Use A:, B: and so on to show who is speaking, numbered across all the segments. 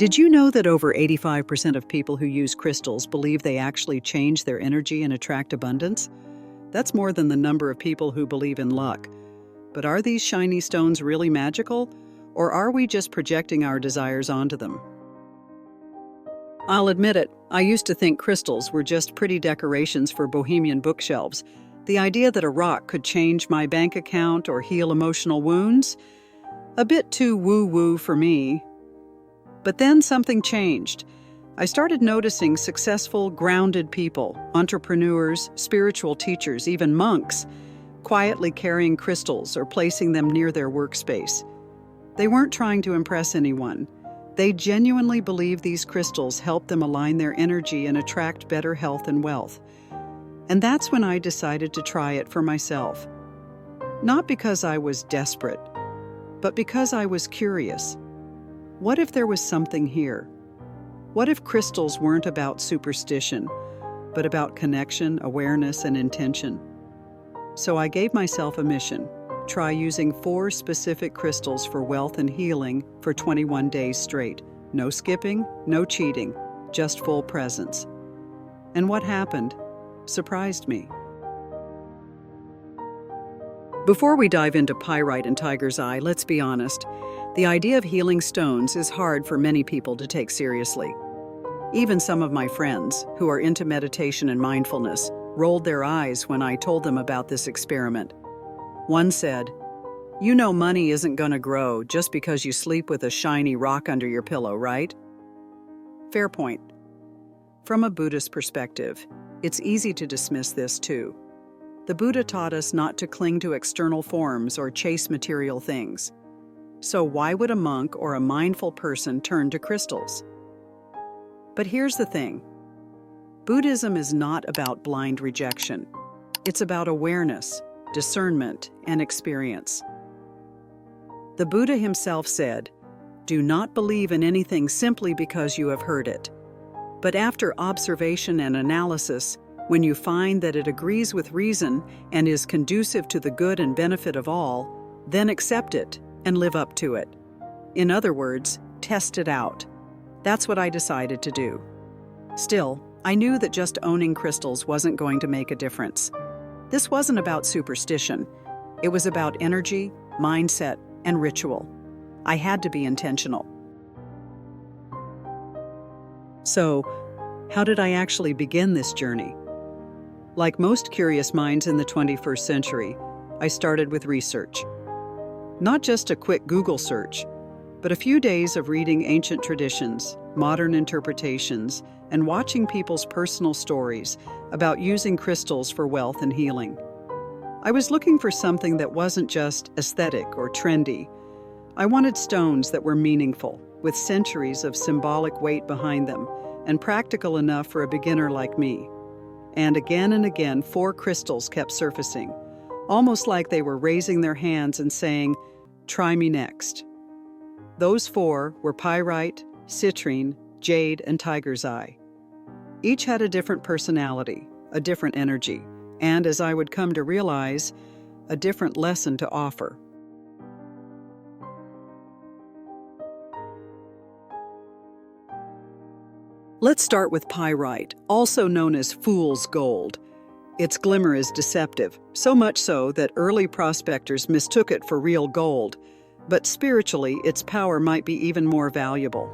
A: Did you know that over 85% of people who use crystals believe they actually change their energy and attract abundance? That's more than the number of people who believe in luck. But are these shiny stones really magical, or are we just projecting our desires onto them? I'll admit it, I used to think crystals were just pretty decorations for bohemian bookshelves. The idea that a rock could change my bank account or heal emotional wounds? A bit too woo-woo for me. But then something changed. I started noticing successful, grounded people, entrepreneurs, spiritual teachers, even monks, quietly carrying crystals or placing them near their workspace. They weren't trying to impress anyone. They genuinely believed these crystals helped them align their energy and attract better health and wealth. And that's when I decided to try it for myself. Not because I was desperate, but because I was curious. What if there was something here? What if crystals weren't about superstition, but about connection, awareness, and intention? So I gave myself a mission. Try using 4 specific crystals for wealth and healing for 21 days straight. No skipping, no cheating, just full presence. And what happened surprised me. Before we dive into pyrite and tiger's eye, let's be honest. The idea of healing stones is hard for many people to take seriously. Even some of my friends, who are into meditation and mindfulness, rolled their eyes when I told them about this experiment. One said, "You know money isn't going to grow just because you sleep with a shiny rock under your pillow, right?" Fair point. From a Buddhist perspective, it's easy to dismiss this too. The Buddha taught us not to cling to external forms or chase material things. So why would a monk or a mindful person turn to crystals? But here's the thing. Buddhism is not about blind rejection. It's about awareness, discernment, and experience. The Buddha himself said, "Do not believe in anything simply because you have heard it. But after observation and analysis, when you find that it agrees with reason and is conducive to the good and benefit of all, then accept it and live up to it." In other words, test it out. That's what I decided to do. Still, I knew that just owning crystals wasn't going to make a difference. This wasn't about superstition. It was about energy, mindset, and ritual. I had to be intentional. So, how did I actually begin this journey? Like most curious minds in the 21st century, I started with research. Not just a quick Google search, but a few days of reading ancient traditions, modern interpretations, and watching people's personal stories about using crystals for wealth and healing. I was looking for something that wasn't just aesthetic or trendy. I wanted stones that were meaningful, with centuries of symbolic weight behind them, and practical enough for a beginner like me. And again, 4 crystals kept surfacing, almost like they were raising their hands and saying, "Try me next." Those 4 were pyrite, citrine, jade, and tiger's eye. Each had a different personality, a different energy, and, as I would come to realize, a different lesson to offer. Let's start with pyrite, also known as fool's gold. Its glimmer is deceptive, so much so that early prospectors mistook it for real gold, but spiritually, its power might be even more valuable.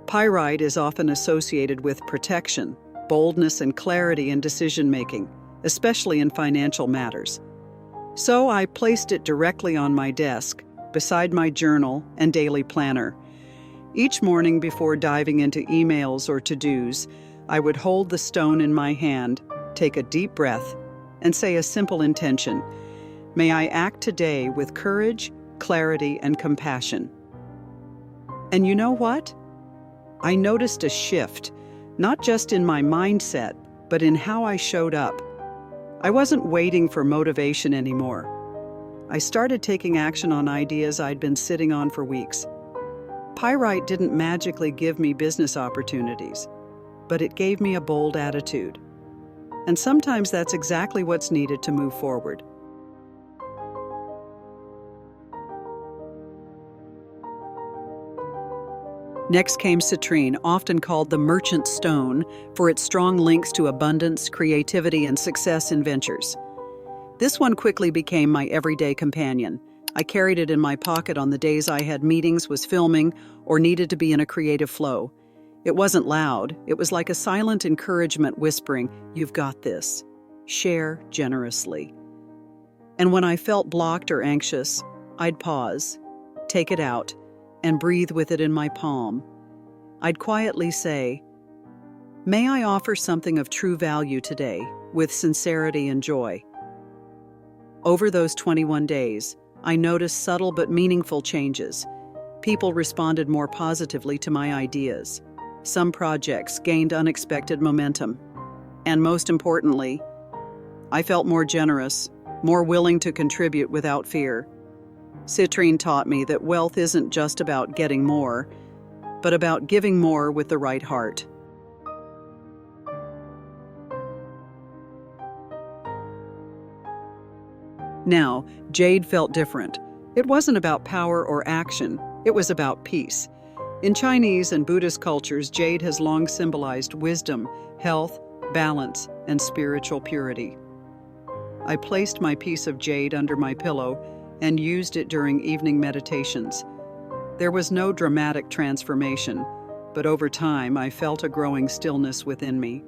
A: Pyrite is often associated with protection, boldness, and clarity in decision-making, especially in financial matters. So I placed it directly on my desk, beside my journal and daily planner. Each morning before diving into emails or to-dos, I would hold the stone in my hand, take a deep breath, and say a simple intention. May I act today with courage, clarity, and compassion. And you know what? I noticed a shift, not just in my mindset, but in how I showed up. I wasn't waiting for motivation anymore. I started taking action on ideas I'd been sitting on for weeks. Pyrite didn't magically give me business opportunities, but it gave me a bold attitude. And sometimes that's exactly what's needed to move forward. Next came citrine, often called the merchant stone, for its strong links to abundance, creativity, and success in ventures. This one quickly became my everyday companion. I carried it in my pocket on the days I had meetings, was filming, or needed to be in a creative flow. It wasn't loud. It was like a silent encouragement whispering, "You've got this. Share generously." And when I felt blocked or anxious, I'd pause, take it out, and breathe with it in my palm. I'd quietly say, "May I offer something of true value today, with sincerity and joy." Over those 21 days, I noticed subtle but meaningful changes. People responded more positively to my ideas. Some projects gained unexpected momentum. And most importantly, I felt more generous, more willing to contribute without fear. Citrine taught me that wealth isn't just about getting more, but about giving more with the right heart. Now, Jade felt different. It wasn't about power or action, it was about peace. In Chinese and Buddhist cultures, jade has long symbolized wisdom, health, balance, and spiritual purity. I placed my piece of jade under my pillow and used it during evening meditations. There was no dramatic transformation, but over time I felt a growing stillness within me.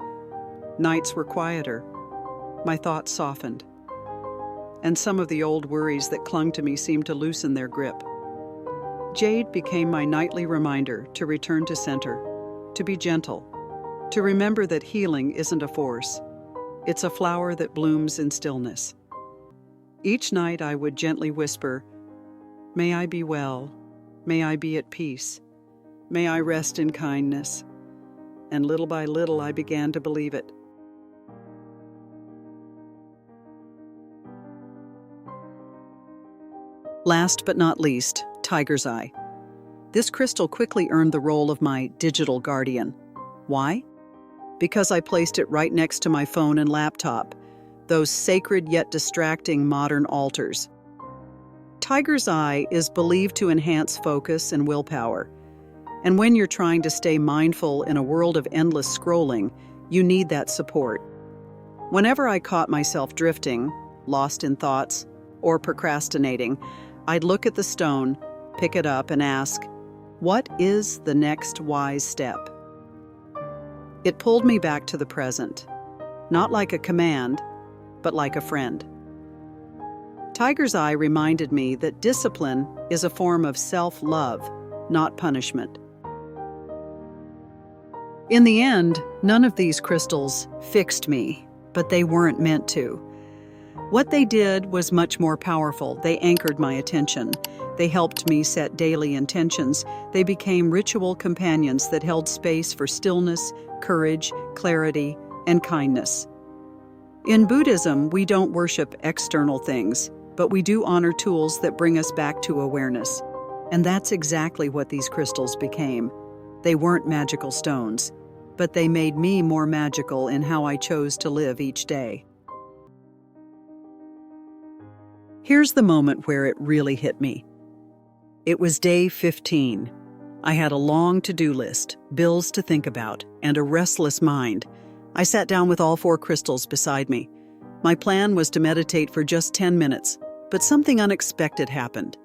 A: Nights were quieter. My thoughts softened. And some of the old worries that clung to me seemed to loosen their grip. Jade became my nightly reminder to return to center, to be gentle, to remember that healing isn't a force. It's a flower that blooms in stillness. Each night I would gently whisper, "May I be well, may I be at peace, may I rest in kindness." And little by little I began to believe it. Last but not least, tiger's eye. This crystal quickly earned the role of my digital guardian. Why? Because I placed it right next to my phone and laptop, those sacred yet distracting modern altars. Tiger's eye is believed to enhance focus and willpower. And when you're trying to stay mindful in a world of endless scrolling, you need that support. Whenever I caught myself drifting, lost in thoughts, or procrastinating, I'd look at the stone, pick it up, and ask, "What is the next wise step?" It pulled me back to the present, not like a command, but like a friend. Tiger's eye reminded me that discipline is a form of self-love, not punishment. In the end, none of these crystals fixed me, but they weren't meant to. What they did was much more powerful. They anchored my attention. They helped me set daily intentions. They became ritual companions that held space for stillness, courage, clarity, and kindness. In Buddhism, we don't worship external things, but we do honor tools that bring us back to awareness. And that's exactly what these crystals became. They weren't magical stones, but they made me more magical in how I chose to live each day. Here's the moment where it really hit me. It was day 15. I had a long to-do list, bills to think about, and a restless mind. I sat down with all 4 crystals beside me. My plan was to meditate for just 10 minutes, but something unexpected happened.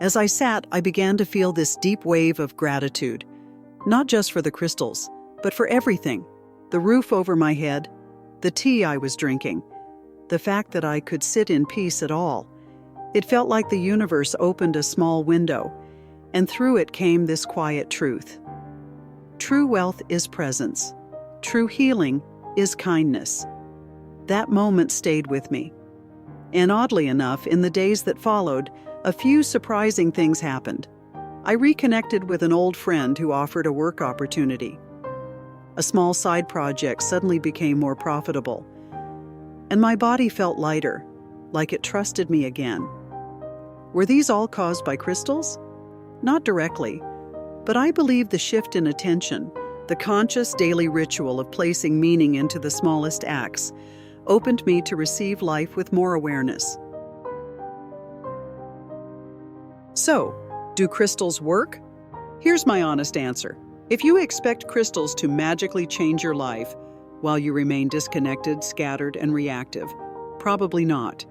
A: As I sat, I began to feel this deep wave of gratitude, not just for the crystals, but for everything. The roof over my head, the tea I was drinking, the fact that I could sit in peace at all. It felt like the universe opened a small window, and through it came this quiet truth. True wealth is presence. True healing is kindness. That moment stayed with me. And oddly enough, in the days that followed, a few surprising things happened. I reconnected with an old friend who offered a work opportunity. A small side project suddenly became more profitable. And my body felt lighter, like it trusted me again. Were these all caused by crystals? Not directly, but I believe the shift in attention, the conscious daily ritual of placing meaning into the smallest acts, opened me to receive life with more awareness. So, do crystals work? Here's my honest answer. If you expect crystals to magically change your life while you remain disconnected, scattered, and reactive, probably not.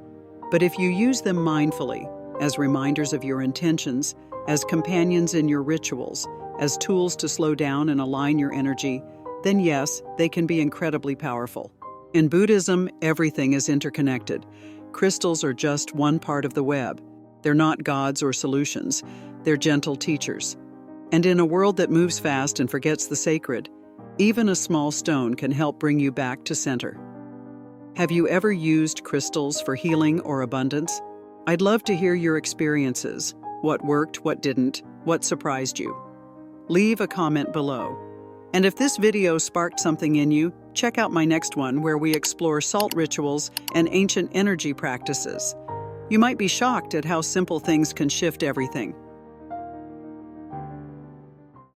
A: But if you use them mindfully, as reminders of your intentions, as companions in your rituals, as tools to slow down and align your energy, then yes, they can be incredibly powerful. In Buddhism, everything is interconnected. Crystals are just one part of the web. They're not gods or solutions. They're gentle teachers. And in a world that moves fast and forgets the sacred, even a small stone can help bring you back to center. Have you ever used crystals for healing or abundance? I'd love to hear your experiences. What worked, what didn't, what surprised you? Leave a comment below. And if this video sparked something in you, check out my next one where we explore salt rituals and ancient energy practices. You might be shocked at how simple things can shift everything.